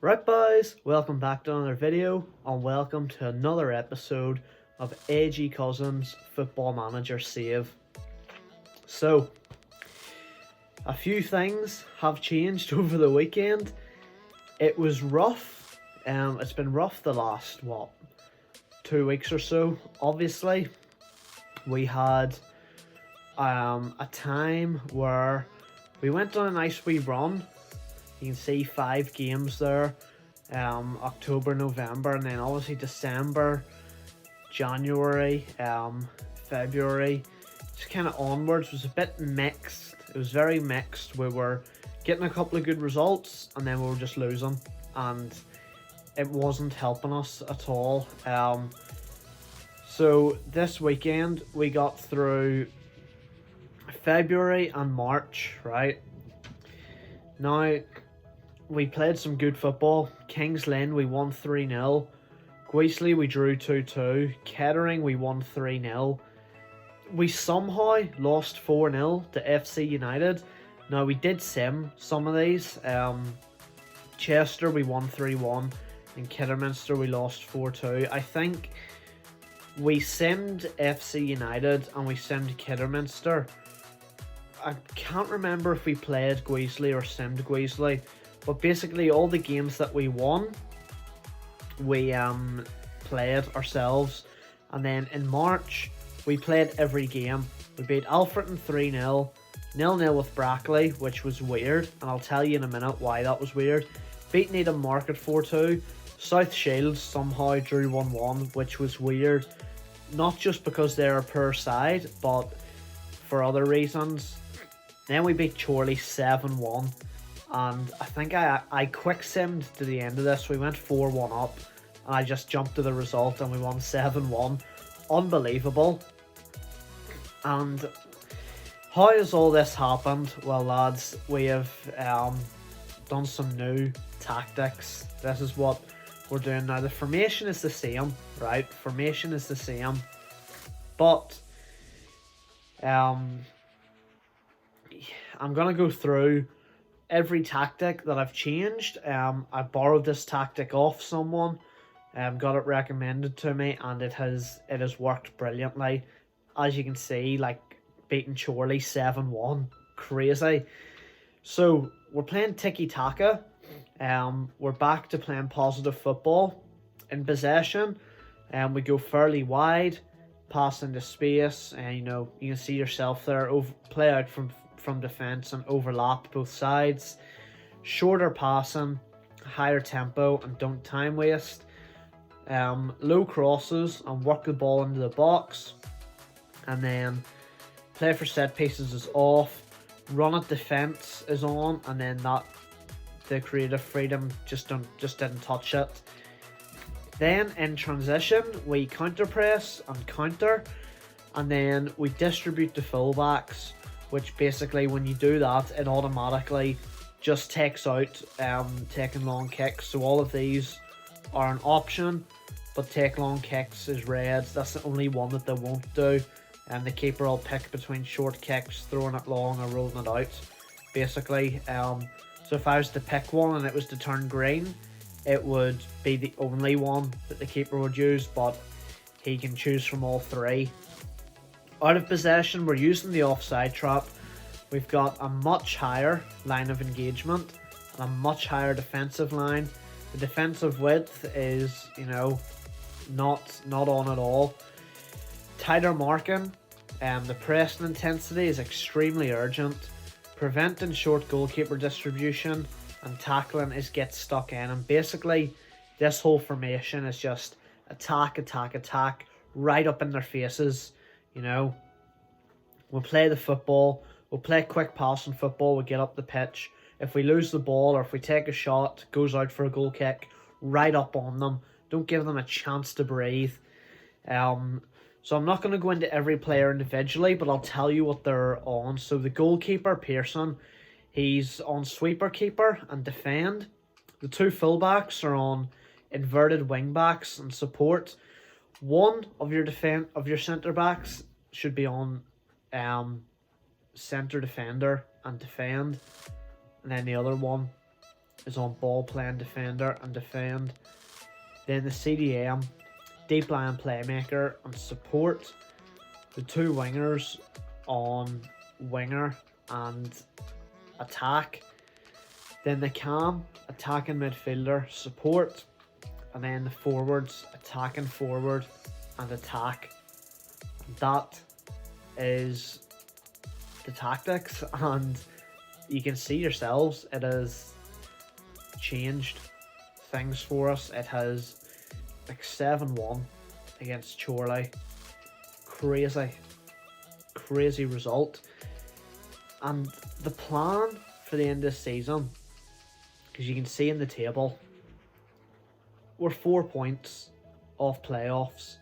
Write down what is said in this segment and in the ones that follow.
Right boys, welcome back to another video and welcome to another episode of AG Cousins Football Manager Save. So, a few things have changed over the weekend. It was rough, it's been rough the last, 2 weeks or so. Obviously, we had a time where we went on a nice wee run. You can see 5 games there, October, November, and then obviously December, January, February, just kind of onwards was a bit mixed. It was very mixed. We were getting a couple of good results, and then we were just losing, and it wasn't helping us at all. So this weekend we got through February and March, right? Now, we played some good football. Kings Lynn, we won 3-0. Guiseley, we drew 2-2. Kettering, we won 3-0. We somehow lost 4-0 to FC United. Now, we did sim some of these. Chester, we won 3-1. And Kidderminster, we lost 4-2. I think we simmed FC United and we simmed Kidderminster. I can't remember if we played Guiseley or simmed Guiseley. But basically, all the games that we won, we played ourselves. And then in March, we played every game. We beat Alfreton 3-0, 0-0 with Brackley, which was weird. And I'll tell you in a minute why that was weird. Beat Needham Market 4-2. South Shields somehow drew 1-1, which was weird. Not just because they're a poor side, but for other reasons. Then we beat Chorley 7-1. And I think I quick simmed to the end of this. We went 4-1 up, and I just jumped to the result, and we won 7-1. Unbelievable. And how has all this happened? Well, lads, we have done some new tactics. This is what we're doing now. The formation is the same, right? Formation is the same, but I'm gonna go through every tactic that I've changed. I borrowed this tactic off someone, got it recommended to me, and it has worked brilliantly. As you can see, like beating Chorley 7-1, crazy. So we're playing tiki-taka. We're back to playing positive football. In possession, we go fairly wide, pass into space, and you can see yourself there. Play out from defence and overlap both sides. Shorter passing, higher tempo, and don't time waste. Low crosses and work the ball into the box. And then play for set pieces is off. Run at defence is on, and then the creative freedom just didn't touch it. Then in transition, we counter press and counter, and then we distribute the fullbacks, which basically when you do that, it automatically just takes out taking long kicks. So all of these are an option, but take long kicks is red. That's the only one that they won't do. And the keeper will pick between short kicks, throwing it long, or rolling it out, basically. So if I was to pick one and it was to turn green, it would be the only one that the keeper would use, but he can choose from all three. Out of possession, we're using the offside trap. We've got a much higher line of engagement and a much higher defensive line. The defensive width is, not on at all. Tighter marking, the pressing intensity is extremely urgent. Preventing short goalkeeper distribution and tackling is get stuck in. And basically, this whole formation is just attack, attack, attack, right up in their faces. We'll play the football. We'll play quick passing football. We'll get up the pitch. If we lose the ball or if we take a shot, goes out for a goal kick, right up on them. Don't give them a chance to breathe. So I'm not going to go into every player individually, but I'll tell you what they're on. So the goalkeeper, Pearson, he's on sweeper keeper and defend. The 2 fullbacks are on inverted wing backs and support. One of your centre backs should be on centre defender and defend, and then the other one is on ball playing defender and defend. Then the CDM, deep line playmaker and support. The two wingers on winger and attack. Then the cam, attacking midfielder, support. And then the forwards, attacking forward and attack. That is the tactics, and you can see yourselves, it has changed things for us. It has like 7-1 against Chorley. Crazy result. And the plan for the end of the season, because you can see in the table, we're 4 points off playoffs.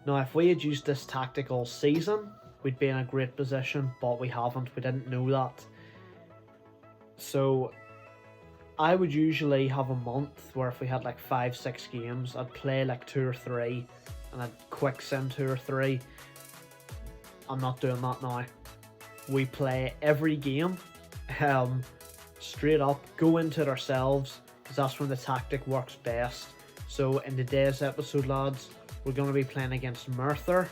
Now, if we had used this tactic all season, we'd be in a great position, but we haven't. We didn't know that. So I would usually have a month where if we had like 5-6 games, I'd play like 2 or 3 and I'd quick sim 2 or 3. I'm not doing that now. We play every game straight up, go into it ourselves, because that's when the tactic works best. So in today's episode, lads, we're going to be playing against Merthyr,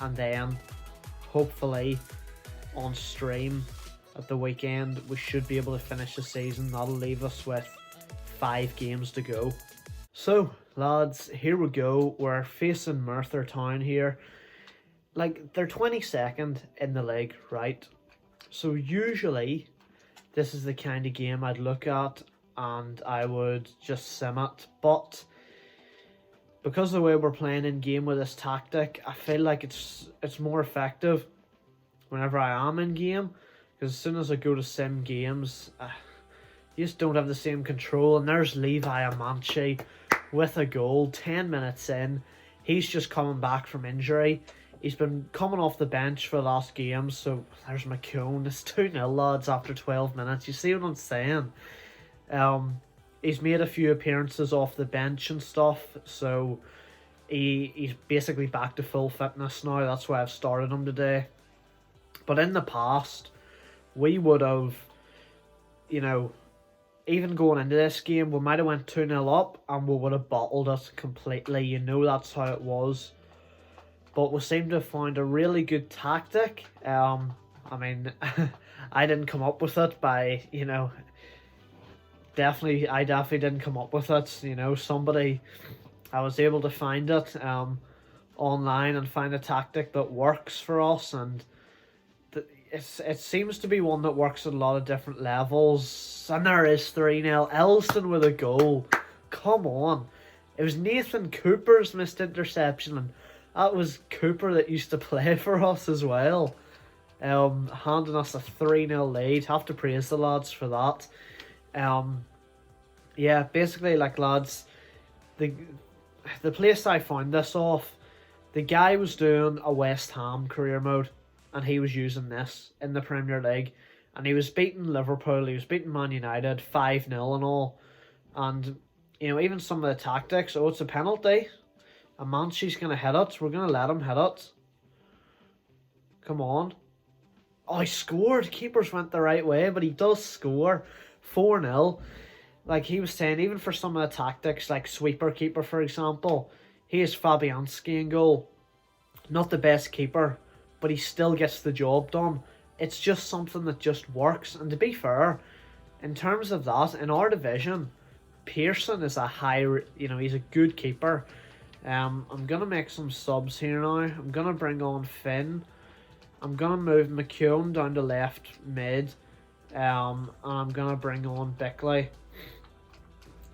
and then hopefully on stream at the weekend we should be able to finish the season. That'll leave us with 5 games to go. So lads, here we go. We're facing Merthyr Town here. Like, they're 22nd in the league, right? So usually this is the kind of game I'd look at and I would just sim it, but because of the way we're playing in game with this tactic, I feel like it's more effective whenever I am in game, because as soon as I go to sim games, you just don't have the same control. And there's Levi Amanchi with a goal 10 minutes in. He's just coming back from injury. He's been coming off the bench for the last game. So there's McCone. It's 2-0, lads, after 12 minutes. You see what I'm saying? He's made a few appearances off the bench and stuff, so he's basically back to full fitness now. That's why I've started him today. But in the past, we would have, even going into this game, we might have went 2-0 up and we would have bottled it completely. That's how it was. But we seem to have found a really good tactic. I didn't come up with it by, I definitely didn't come up with it. I was able to find it online and find a tactic that works for us, and it seems to be one that works at a lot of different levels. And there is 3-0. Elston with a goal. Come on. It was Nathan Cooper's missed interception, and that was Cooper that used to play for us as well. Handing us a 3-0 lead. Have to praise the lads for that. Yeah, basically, like, lads, the place I found this off, the guy was doing a West Ham career mode, and he was using this in the Premier League, and he was beating Liverpool, he was beating Man United 5-0 and all, and even some of the tactics. It's a penalty. Amanchi's gonna hit it. We're gonna let him hit it. Come on. Oh, he scored. Keepers went the right way, but he does score. 4-0. Like he was saying, even for some of the tactics, like sweeper keeper, for example, he is Fabianski in goal. Not the best keeper, but he still gets the job done. It's just something that just works. And to be fair, in terms of that, in our division, Pearson is he's a good keeper. I'm going to make some subs here now. I'm going to bring on Finn. I'm going to move McKeown down to left mid. And I'm going to bring on Bickley.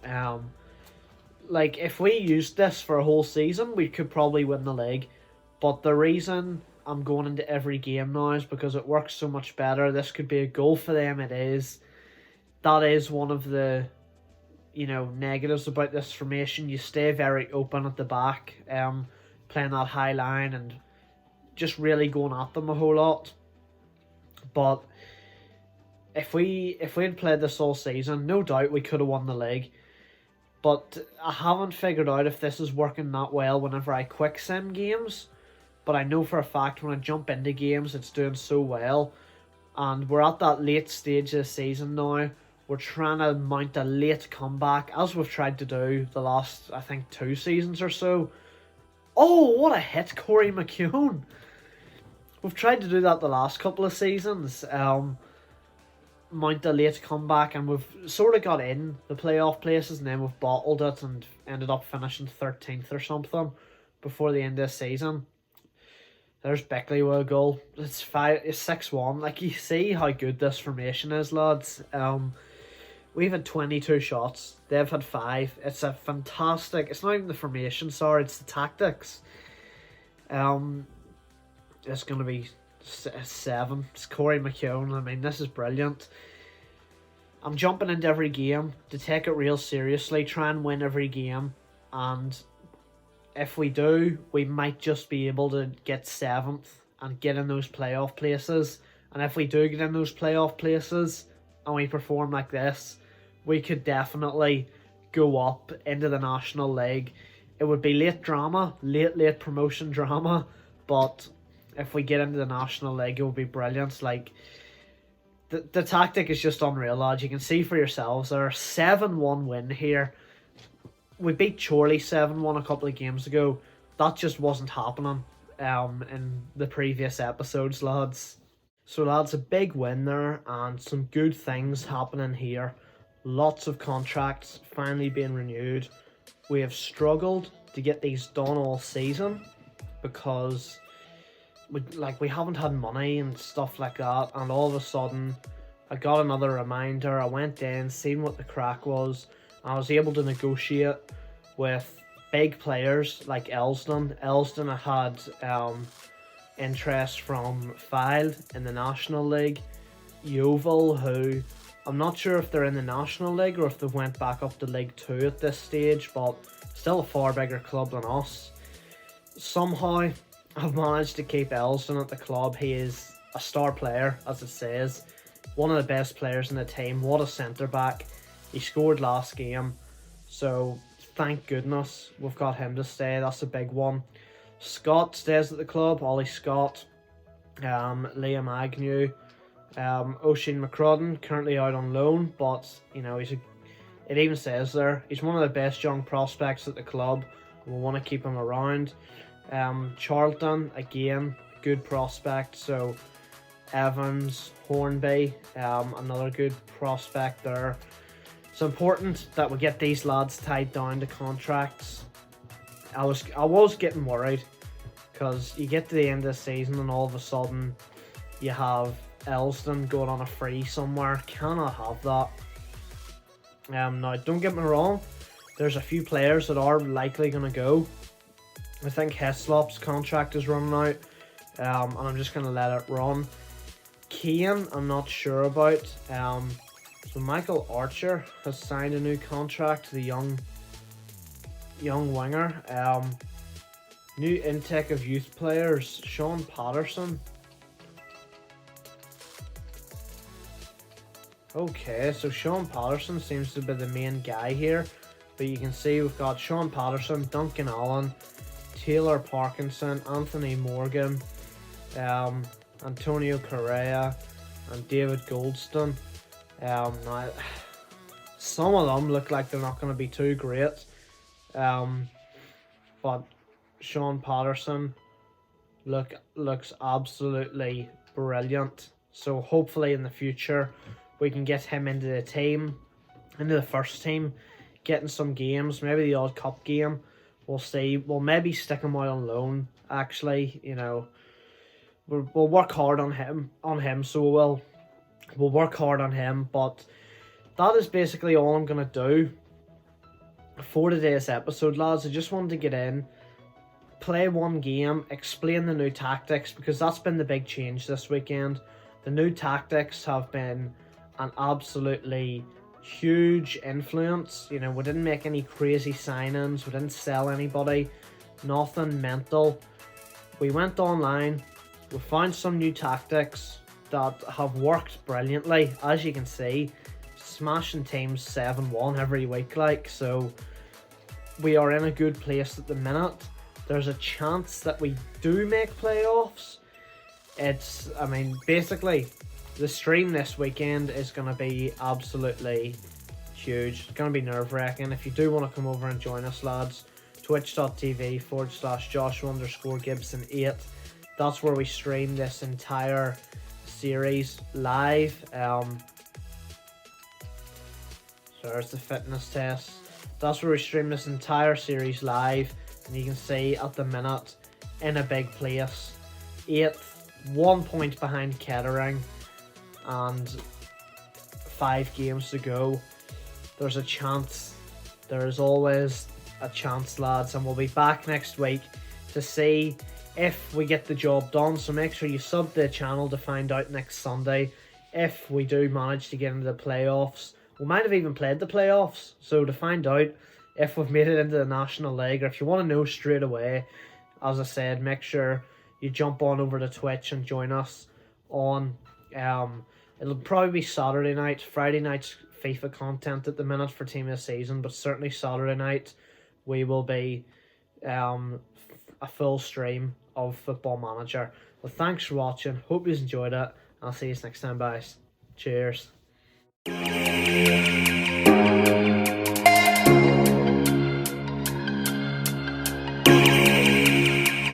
If we used this for a whole season, we could probably win the league. But the reason I'm going into every game now is because it works so much better. This could be a goal for them. It is. That is one of the negatives about this formation. You stay very open at the back, playing that high line and just really going at them a whole lot. But if we had played this all season, no doubt we could have won the league. But I haven't figured out if this is working that well whenever I quick sim games. But I know for a fact when I jump into games, it's doing so well. And we're at that late stage of the season now We're trying to mount a late comeback, as we've tried to do the last, I think, 2 seasons or so. Oh, what a hit, Corey McKeown! We've tried to do that the last couple of seasons. Mount a late comeback, and we've sort of got in the playoff places, and then we've bottled it and ended up finishing 13th or something before the end of the season. There's Beckley with a goal. It's 6-1. Like, you see how good this formation is, lads. We've had 22 shots. They've had 5. It's a fantastic... It's not even the formation, sorry. It's the tactics. It's going to be 7. It's Corey McKeown. I mean, this is brilliant. I'm jumping into every game to take it real seriously. Try and win every game. And if we do, we might just be able to get 7th and get in those playoff places. And if we do get in those playoff places and we perform like this, we could definitely go up into the National League. It would be late drama, late promotion drama, but if we get into the National League, it would be brilliant. Like, the tactic is just unreal, lads. You can see for yourselves, there are 7-1 win here. We beat Chorley 7-1 a couple of games ago. That just wasn't happening in the previous episodes, lads. So, lads, a big win there and some good things happening here. Lots of contracts finally being renewed. We have struggled to get these done all season because we haven't had money and stuff like that, and all of a sudden I got another reminder. I went in, seen what the crack was, and I was able to negotiate with big players like Elsdon. Elsdon had interest from Fylde in the National League. Yeovil, who I'm not sure if they're in the National League or if they went back up to League 2 at this stage, but still a far bigger club than us. Somehow I've managed to keep Elsdon at the club. He is a star player, as it says. One of the best players in the team. What a centre-back. He scored last game. So, thank goodness we've got him to stay. That's a big one. Scott stays at the club. Ollie Scott. Liam Agnew. Oisin McCrudden, currently out on loan. But, you know, it even says there, he's one of the best young prospects at the club. We want to keep him around. Charlton, again, good prospect. So Evans, Hornby, another good prospect there. It's important that we get these lads tied down to contracts. I was getting worried because you get to the end of the season and all of a sudden you have Elsdon going on a free somewhere. Cannot have that. Now, don't get me wrong, there's a few players that are likely going to go. I think Heslop's contract is running out, and I'm just going to let it run. Keane, I'm not sure about. So Michael Archer has signed a new contract, the young winger. New intake of youth players, Sean Patterson. Okay, so Sean Patterson seems to be the main guy here. But you can see we've got Sean Patterson, Duncan Allen, Taylor Parkinson, Anthony Morgan, Antonio Correa, and David Goldston. Now, some of them look like they're not going to be too great. But Sean Patterson looks absolutely brilliant. So hopefully in the future we can get him into the team, into the first team, getting some games, maybe the odd cup game. We'll see. We'll maybe stick him out on loan. Actually, you know, we'll work hard on him. So we'll work hard on him. But that is basically all I'm gonna do for today's episode, lads. I just wanted to get in, play one game, explain the new tactics, because that's been the big change this weekend. The new tactics have been an absolutely huge influence. You know, we didn't make any crazy signings, we didn't sell anybody, nothing mental. We went online, we found some new tactics that have worked brilliantly, as you can see, smashing teams 7-1 every week, like. So we are in a good place at the minute. There's a chance that we do make playoffs. I mean, basically the stream this weekend is going to be absolutely huge. It's going to be nerve-wracking. If you do want to come over and join us, lads, twitch.tv/Joshua_Gibson8. That's where we stream this entire series live. So there's the fitness test. That's where we stream this entire series live, and you can see at the minute, in a big place, 8th, 1 point behind Kettering, and 5 games to go. There's a chance. There is always a chance, lads, and we'll be back next week to see if we get the job done. So make sure you sub to the channel to find out next Sunday if we do manage to get into the playoffs. We might have even played the playoffs, so to find out if we've made it into the National League, or if you want to know straight away, as I said, make sure you jump on over to Twitch and join us on, it'll probably be Saturday night. Friday night's FIFA content at the minute for Team of the Season, but certainly Saturday night we will be a full stream of Football Manager. Well, thanks for watching. Hope you enjoyed it. I'll see you next time, guys. Cheers.